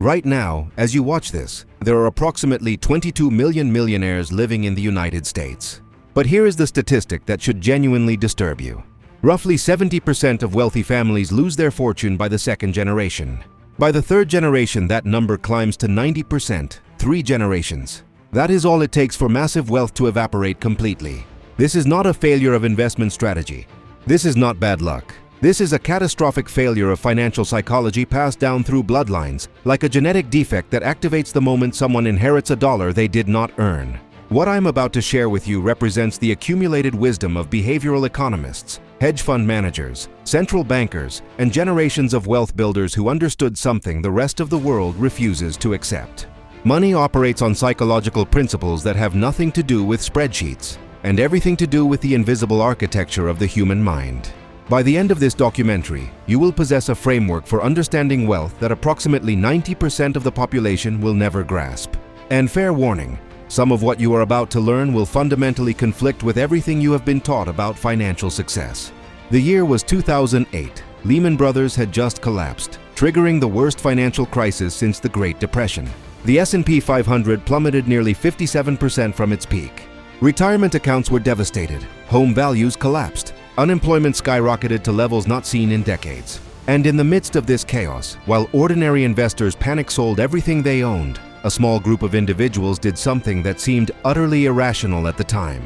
Right now, as you watch this, there are approximately 22 million millionaires living in the United States. But here is the statistic that should genuinely disturb you. Roughly 70% of wealthy families lose their fortune by the second generation. By the third generation, that number climbs to 90%, 3 generations. That is all it takes for massive wealth to evaporate completely. This is not a failure of investment strategy. This is not bad luck. This is a catastrophic failure of financial psychology passed down through bloodlines, like a genetic defect that activates the moment someone inherits a dollar they did not earn. What I'm about to share with you represents the accumulated wisdom of behavioral economists, hedge fund managers, central bankers, and generations of wealth builders who understood something the rest of the world refuses to accept. Money operates on psychological principles that have nothing to do with spreadsheets, and everything to do with the invisible architecture of the human mind. By the end of this documentary, you will possess a framework for understanding wealth that approximately 90% of the population will never grasp. And fair warning, some of what you are about to learn will fundamentally conflict with everything you have been taught about financial success. The year was 2008. Lehman Brothers had just collapsed, triggering the worst financial crisis since the Great Depression. The S&P 500 plummeted nearly 57% from its peak. Retirement accounts were devastated. Home values collapsed. Unemployment skyrocketed to levels not seen in decades. And in the midst of this chaos, while ordinary investors panic-sold everything they owned, a small group of individuals did something that seemed utterly irrational at the time.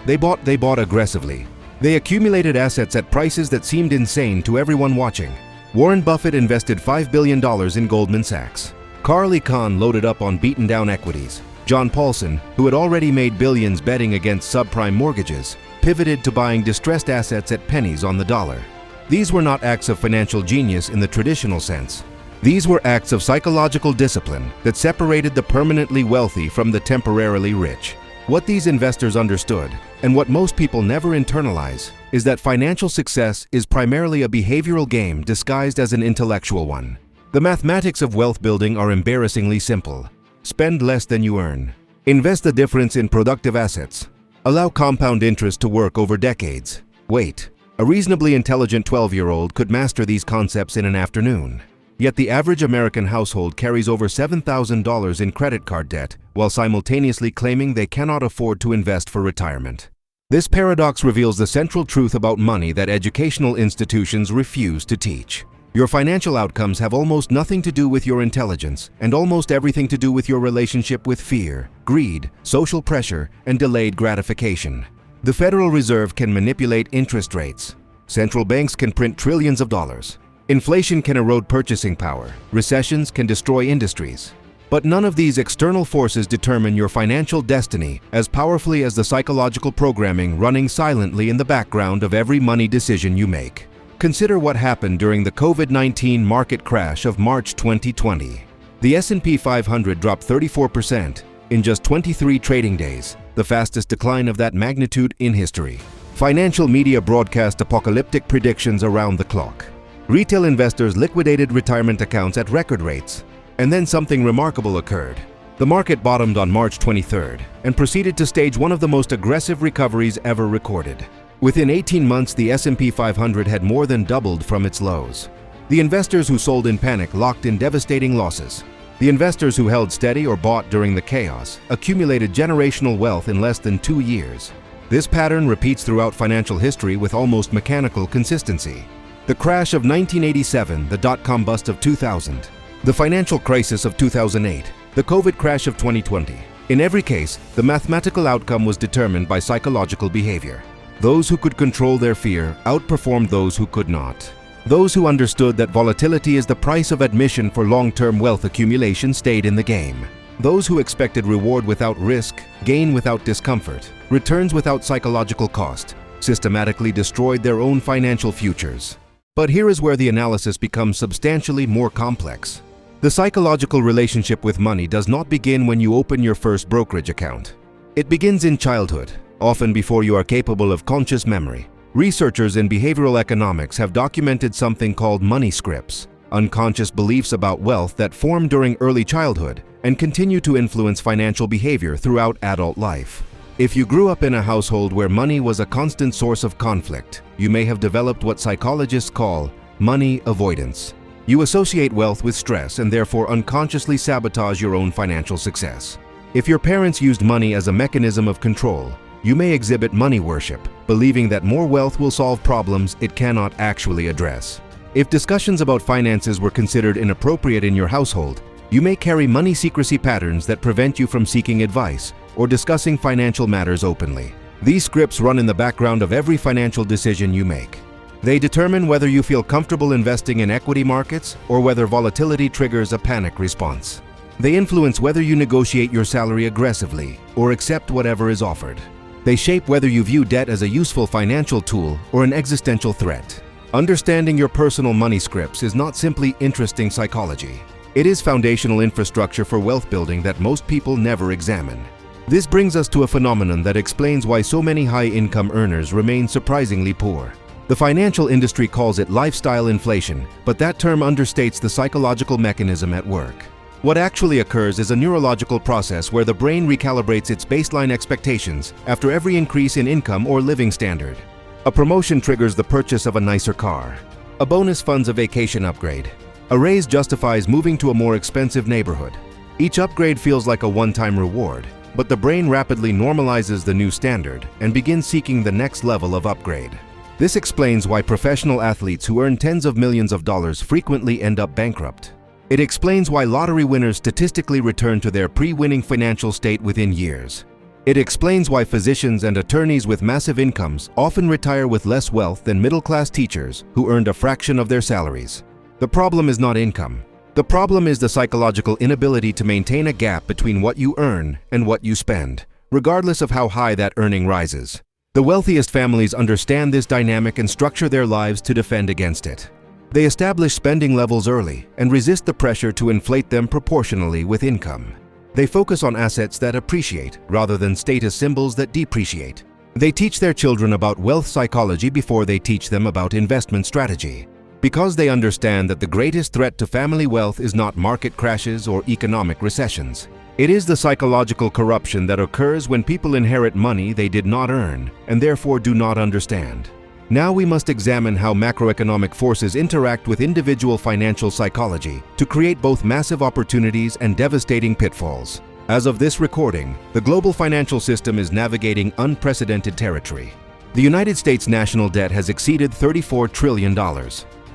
They bought aggressively. They accumulated assets at prices that seemed insane to everyone watching. Warren Buffett invested $5 billion in Goldman Sachs. Carl Icahn loaded up on beaten-down equities. John Paulson, who had already made billions betting against subprime mortgages, pivoted to buying distressed assets at pennies on the dollar. These were not acts of financial genius in the traditional sense. These were acts of psychological discipline that separated the permanently wealthy from the temporarily rich. What these investors understood, and what most people never internalize, is that financial success is primarily a behavioral game disguised as an intellectual one. The mathematics of wealth building are embarrassingly simple. Spend less than you earn. Invest the difference in productive assets. Allow compound interest to work over decades. Wait, a reasonably intelligent 12-year-old could master these concepts in an afternoon. Yet the average American household carries over $7,000 in credit card debt while simultaneously claiming they cannot afford to invest for retirement. This paradox reveals the central truth about money that educational institutions refuse to teach. Your financial outcomes have almost nothing to do with your intelligence and almost everything to do with your relationship with fear, greed, social pressure, and delayed gratification. The Federal Reserve can manipulate interest rates. Central banks can print trillions of dollars. Inflation can erode purchasing power. Recessions can destroy industries. But none of these external forces determine your financial destiny as powerfully as the psychological programming running silently in the background of every money decision you make. Consider what happened during the COVID-19 market crash of March 2020. The S&P 500 dropped 34% in just 23 trading days, the fastest decline of that magnitude in history. Financial media broadcast apocalyptic predictions around the clock. Retail investors liquidated retirement accounts at record rates. And then something remarkable occurred. The market bottomed on March 23rd and proceeded to stage one of the most aggressive recoveries ever recorded. Within 18 months, the S&P 500 had more than doubled from its lows. The investors who sold in panic locked in devastating losses. The investors who held steady or bought during the chaos accumulated generational wealth in less than 2 years. This pattern repeats throughout financial history with almost mechanical consistency. The crash of 1987, the dot-com bust of 2000, the financial crisis of 2008, the COVID crash of 2020. In every case, the mathematical outcome was determined by psychological behavior. Those who could control their fear outperformed those who could not. Those who understood that volatility is the price of admission for long-term wealth accumulation stayed in the game. Those who expected reward without risk, gain without discomfort, returns without psychological cost, systematically destroyed their own financial futures. But here is where the analysis becomes substantially more complex. The psychological relationship with money does not begin when you open your first brokerage account. It begins in childhood, often before you are capable of conscious memory. Researchers in behavioral economics have documented something called money scripts, unconscious beliefs about wealth that form during early childhood and continue to influence financial behavior throughout adult life. If you grew up in a household where money was a constant source of conflict, you may have developed what psychologists call money avoidance. You associate wealth with stress and therefore unconsciously sabotage your own financial success. If your parents used money as a mechanism of control, you may exhibit money worship, believing that more wealth will solve problems it cannot actually address. If discussions about finances were considered inappropriate in your household, you may carry money secrecy patterns that prevent you from seeking advice or discussing financial matters openly. These scripts run in the background of every financial decision you make. They determine whether you feel comfortable investing in equity markets or whether volatility triggers a panic response. They influence whether you negotiate your salary aggressively or accept whatever is offered. They shape whether you view debt as a useful financial tool or an existential threat. Understanding your personal money scripts is not simply interesting psychology. It is foundational infrastructure for wealth building that most people never examine. This brings us to a phenomenon that explains why so many high-income earners remain surprisingly poor. The financial industry calls it lifestyle inflation, but that term understates the psychological mechanism at work. What actually occurs is a neurological process where the brain recalibrates its baseline expectations after every increase in income or living standard. A promotion triggers the purchase of a nicer car. A bonus funds a vacation upgrade. A raise justifies moving to a more expensive neighborhood. Each upgrade feels like a one-time reward, but the brain rapidly normalizes the new standard and begins seeking the next level of upgrade. This explains why professional athletes who earn tens of millions of dollars frequently end up bankrupt. It explains why lottery winners statistically return to their pre-winning financial state within years. It explains why physicians and attorneys with massive incomes often retire with less wealth than middle-class teachers who earned a fraction of their salaries. The problem is not income. The problem is the psychological inability to maintain a gap between what you earn and what you spend, regardless of how high that earning rises. The wealthiest families understand this dynamic and structure their lives to defend against it. They establish spending levels early and resist the pressure to inflate them proportionally with income. They focus on assets that appreciate rather than status symbols that depreciate. They teach their children about wealth psychology before they teach them about investment strategy, because they understand that the greatest threat to family wealth is not market crashes or economic recessions. It is the psychological corruption that occurs when people inherit money they did not earn and therefore do not understand. Now we must examine how macroeconomic forces interact with individual financial psychology to create both massive opportunities and devastating pitfalls. As of this recording, the global financial system is navigating unprecedented territory. The United States national debt has exceeded $34 trillion.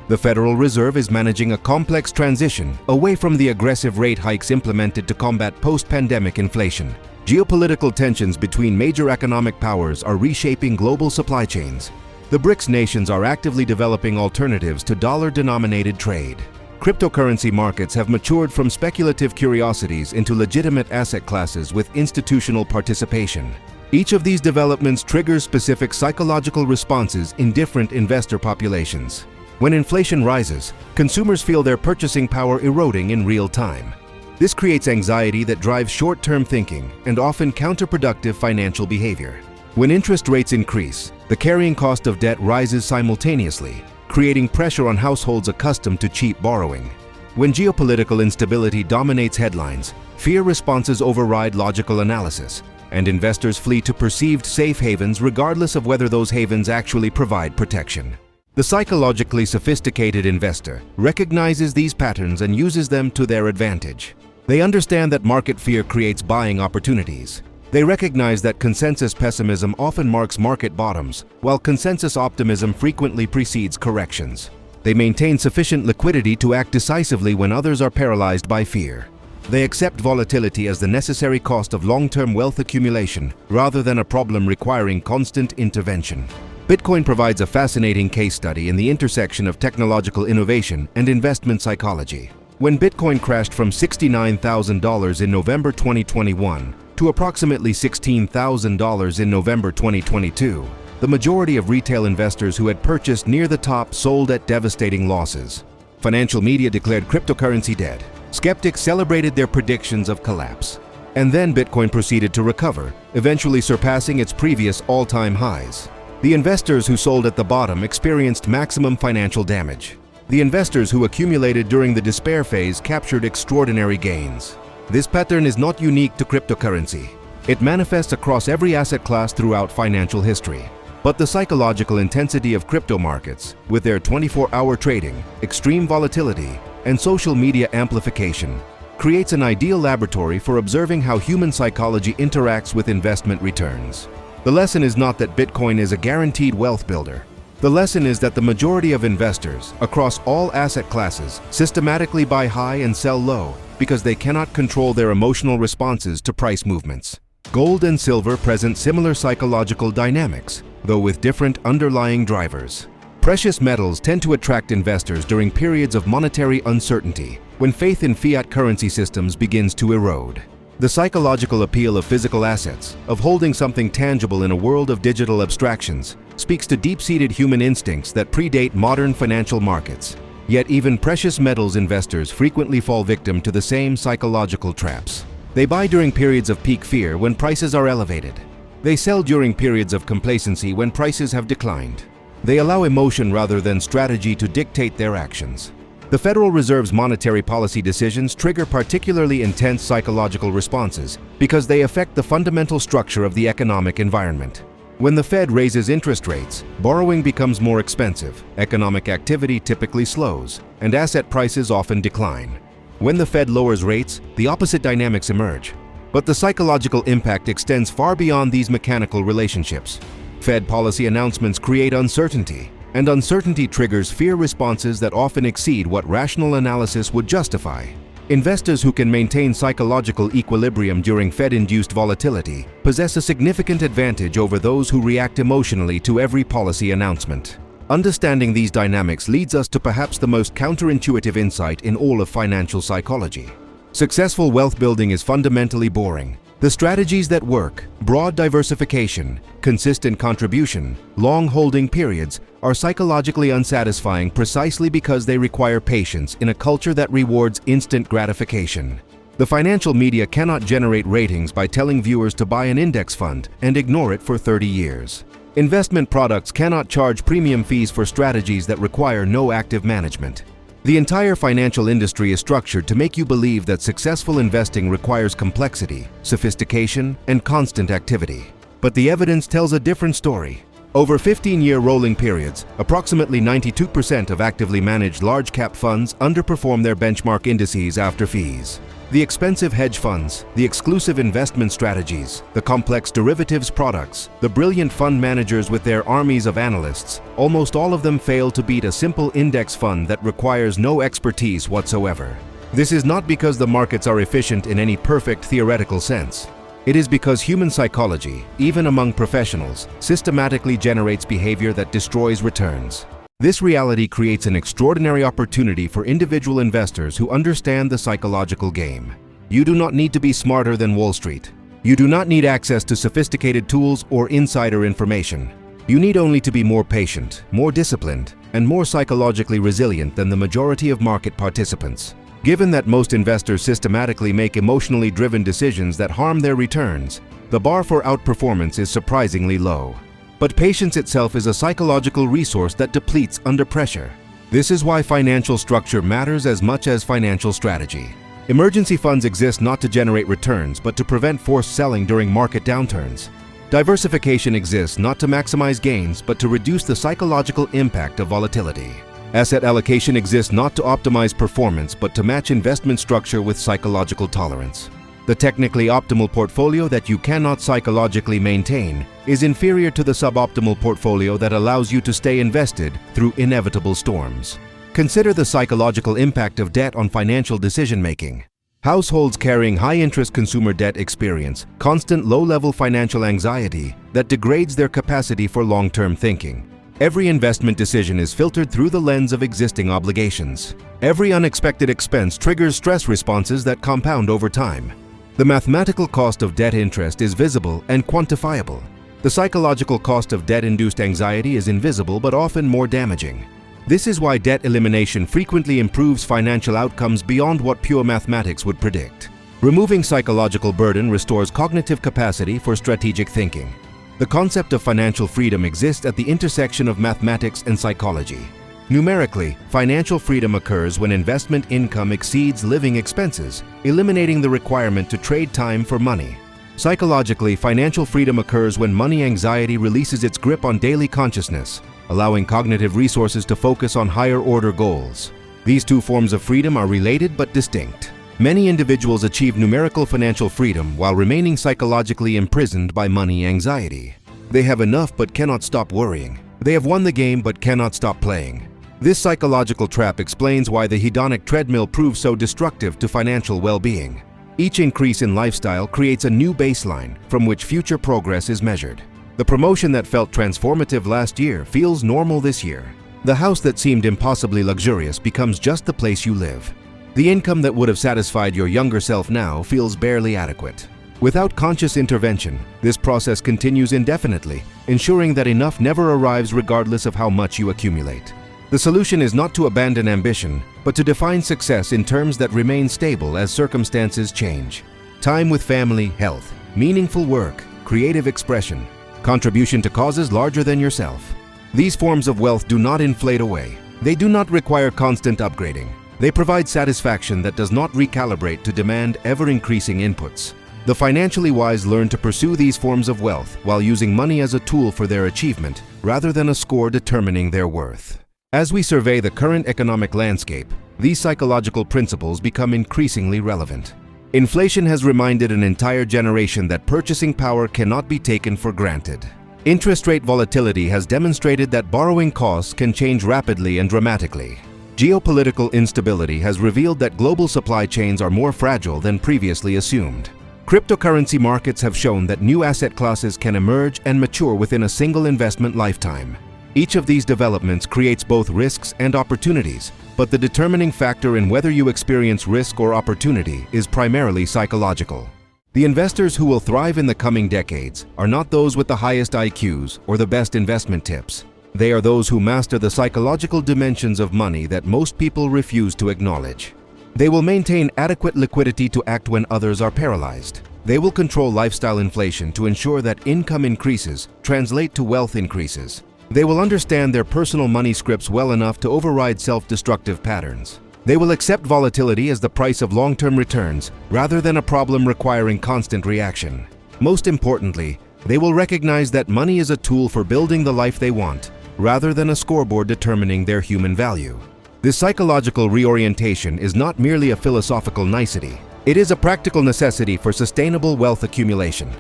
The Federal Reserve is managing a complex transition away from the aggressive rate hikes implemented to combat post-pandemic inflation. Geopolitical tensions between major economic powers are reshaping global supply chains. The BRICS nations are actively developing alternatives to dollar-denominated trade. Cryptocurrency markets have matured from speculative curiosities into legitimate asset classes with institutional participation. Each of these developments triggers specific psychological responses in different investor populations. When inflation rises, consumers feel their purchasing power eroding in real time. This creates anxiety that drives short-term thinking and often counterproductive financial behavior. When interest rates increase, the carrying cost of debt rises simultaneously, creating pressure on households accustomed to cheap borrowing. When geopolitical instability dominates headlines, fear responses override logical analysis, and investors flee to perceived safe havens regardless of whether those havens actually provide protection. The psychologically sophisticated investor recognizes these patterns and uses them to their advantage. They understand that market fear creates buying opportunities. They recognize that consensus pessimism often marks market bottoms, while consensus optimism frequently precedes corrections. They maintain sufficient liquidity to act decisively when others are paralyzed by fear. They accept volatility as the necessary cost of long-term wealth accumulation rather than a problem requiring constant intervention. Bitcoin provides a fascinating case study in the intersection of technological innovation and investment psychology. When Bitcoin crashed from $69,000 in November 2021 to approximately $16,000 in November 2022, the majority of retail investors who had purchased near the top sold at devastating losses. Financial media declared cryptocurrency dead. Skeptics celebrated their predictions of collapse. And then Bitcoin proceeded to recover, eventually surpassing its previous all-time highs. The investors who sold at the bottom experienced maximum financial damage. The investors who accumulated during the despair phase captured extraordinary gains. This pattern is not unique to cryptocurrency. It manifests across every asset class throughout financial history. But the psychological intensity of crypto markets, with their 24-hour trading, extreme volatility, and social media amplification, creates an ideal laboratory for observing how human psychology interacts with investment returns. The lesson is not that Bitcoin is a guaranteed wealth builder. The lesson is that the majority of investors, across all asset classes, systematically buy high and sell low because they cannot control their emotional responses to price movements. Gold and silver present similar psychological dynamics, though with different underlying drivers. Precious metals tend to attract investors during periods of monetary uncertainty, when faith in fiat currency systems begins to erode. The psychological appeal of physical assets, of holding something tangible in a world of digital abstractions, speaks to deep-seated human instincts that predate modern financial markets. Yet even precious metals investors frequently fall victim to the same psychological traps. They buy during periods of peak fear when prices are elevated. They sell during periods of complacency when prices have declined. They allow emotion rather than strategy to dictate their actions. The Federal Reserve's monetary policy decisions trigger particularly intense psychological responses because they affect the fundamental structure of the economic environment. When the Fed raises interest rates, borrowing becomes more expensive, economic activity typically slows, and asset prices often decline. When the Fed lowers rates, the opposite dynamics emerge. But the psychological impact extends far beyond these mechanical relationships. Fed policy announcements create uncertainty, and uncertainty triggers fear responses that often exceed what rational analysis would justify. Investors who can maintain psychological equilibrium during Fed-induced volatility possess a significant advantage over those who react emotionally to every policy announcement. Understanding these dynamics leads us to perhaps the most counterintuitive insight in all of financial psychology. Successful wealth building is fundamentally boring. The strategies that work, broad diversification, consistent contribution, long holding periods, are psychologically unsatisfying precisely because they require patience in a culture that rewards instant gratification. The financial media cannot generate ratings by telling viewers to buy an index fund and ignore it for 30 years. Investment products cannot charge premium fees for strategies that require no active management. The entire financial industry is structured to make you believe that successful investing requires complexity, sophistication, and constant activity. But the evidence tells a different story. Over 15-year rolling periods, approximately 92% of actively managed large-cap funds underperform their benchmark indices after fees. The expensive hedge funds, the exclusive investment strategies, the complex derivatives products, the brilliant fund managers with their armies of analysts, almost all of them fail to beat a simple index fund that requires no expertise whatsoever. This is not because the markets are efficient in any perfect theoretical sense. It is because human psychology, even among professionals, systematically generates behavior that destroys returns. This reality creates an extraordinary opportunity for individual investors who understand the psychological game. You do not need to be smarter than Wall Street. You do not need access to sophisticated tools or insider information. You need only to be more patient, more disciplined, and more psychologically resilient than the majority of market participants. Given that most investors systematically make emotionally driven decisions that harm their returns, the bar for outperformance is surprisingly low. But patience itself is a psychological resource that depletes under pressure. This is why financial structure matters as much as financial strategy. Emergency funds exist not to generate returns, but to prevent forced selling during market downturns. Diversification exists not to maximize gains, but to reduce the psychological impact of volatility. Asset allocation exists not to optimize performance, but to match investment structure with psychological tolerance. The technically optimal portfolio that you cannot psychologically maintain is inferior to the suboptimal portfolio that allows you to stay invested through inevitable storms. Consider the psychological impact of debt on financial decision-making. Households carrying high-interest consumer debt experience constant low-level financial anxiety that degrades their capacity for long-term thinking. Every investment decision is filtered through the lens of existing obligations. Every unexpected expense triggers stress responses that compound over time. The mathematical cost of debt interest is visible and quantifiable. The psychological cost of debt-induced anxiety is invisible but often more damaging. This is why debt elimination frequently improves financial outcomes beyond what pure mathematics would predict. Removing psychological burden restores cognitive capacity for strategic thinking. The concept of financial freedom exists at the intersection of mathematics and psychology. Numerically, financial freedom occurs when investment income exceeds living expenses, eliminating the requirement to trade time for money. Psychologically, financial freedom occurs when money anxiety releases its grip on daily consciousness, allowing cognitive resources to focus on higher-order goals. These two forms of freedom are related but distinct. Many individuals achieve numerical financial freedom while remaining psychologically imprisoned by money anxiety. They have enough but cannot stop worrying. They have won the game but cannot stop playing. This psychological trap explains why the hedonic treadmill proves so destructive to financial well-being. Each increase in lifestyle creates a new baseline from which future progress is measured. The promotion that felt transformative last year feels normal this year. The house that seemed impossibly luxurious becomes just the place you live. The income that would have satisfied your younger self now feels barely adequate. Without conscious intervention, this process continues indefinitely, ensuring that enough never arrives regardless of how much you accumulate. The solution is not to abandon ambition, but to define success in terms that remain stable as circumstances change. Time with family, health, meaningful work, creative expression, contribution to causes larger than yourself. These forms of wealth do not inflate away. They do not require constant upgrading. They provide satisfaction that does not recalibrate to demand ever-increasing inputs. The financially wise learn to pursue these forms of wealth while using money as a tool for their achievement rather than a score determining their worth. As we survey the current economic landscape, these psychological principles become increasingly relevant. Inflation has reminded an entire generation that purchasing power cannot be taken for granted. Interest rate volatility has demonstrated that borrowing costs can change rapidly and dramatically. Geopolitical instability has revealed that global supply chains are more fragile than previously assumed. Cryptocurrency markets have shown that new asset classes can emerge and mature within a single investment lifetime. Each of these developments creates both risks and opportunities, but the determining factor in whether you experience risk or opportunity is primarily psychological. The investors who will thrive in the coming decades are not those with the highest IQs or the best investment tips. They are those who master the psychological dimensions of money that most people refuse to acknowledge. They will maintain adequate liquidity to act when others are paralyzed. They will control lifestyle inflation to ensure that income increases translate to wealth increases. They will understand their personal money scripts well enough to override self-destructive patterns. They will accept volatility as the price of long-term returns rather than a problem requiring constant reaction. Most importantly, they will recognize that money is a tool for building the life they want rather than a scoreboard determining their human value. This psychological reorientation is not merely a philosophical nicety. It is a practical necessity for sustainable wealth accumulation.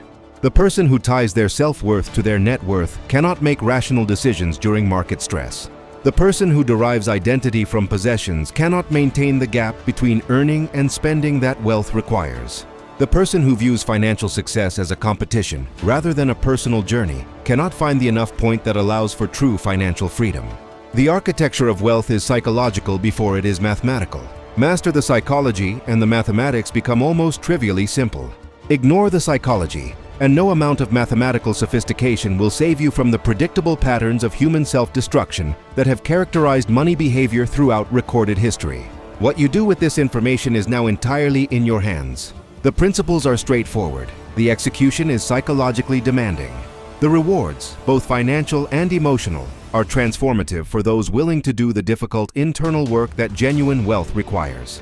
The person who ties their self-worth to their net worth cannot make rational decisions during market stress. The person who derives identity from possessions cannot maintain the gap between earning and spending that wealth requires. The person who views financial success as a competition rather than a personal journey cannot find the enough point that allows for true financial freedom. The architecture of wealth is psychological before it is mathematical. Master the psychology and the mathematics become almost trivially simple. Ignore the psychology, and no amount of mathematical sophistication will save you from the predictable patterns of human self-destruction that have characterized money behavior throughout recorded history. What you do with this information is now entirely in your hands. The principles are straightforward. The execution is psychologically demanding. The rewards, both financial and emotional, are transformative for those willing to do the difficult internal work that genuine wealth requires.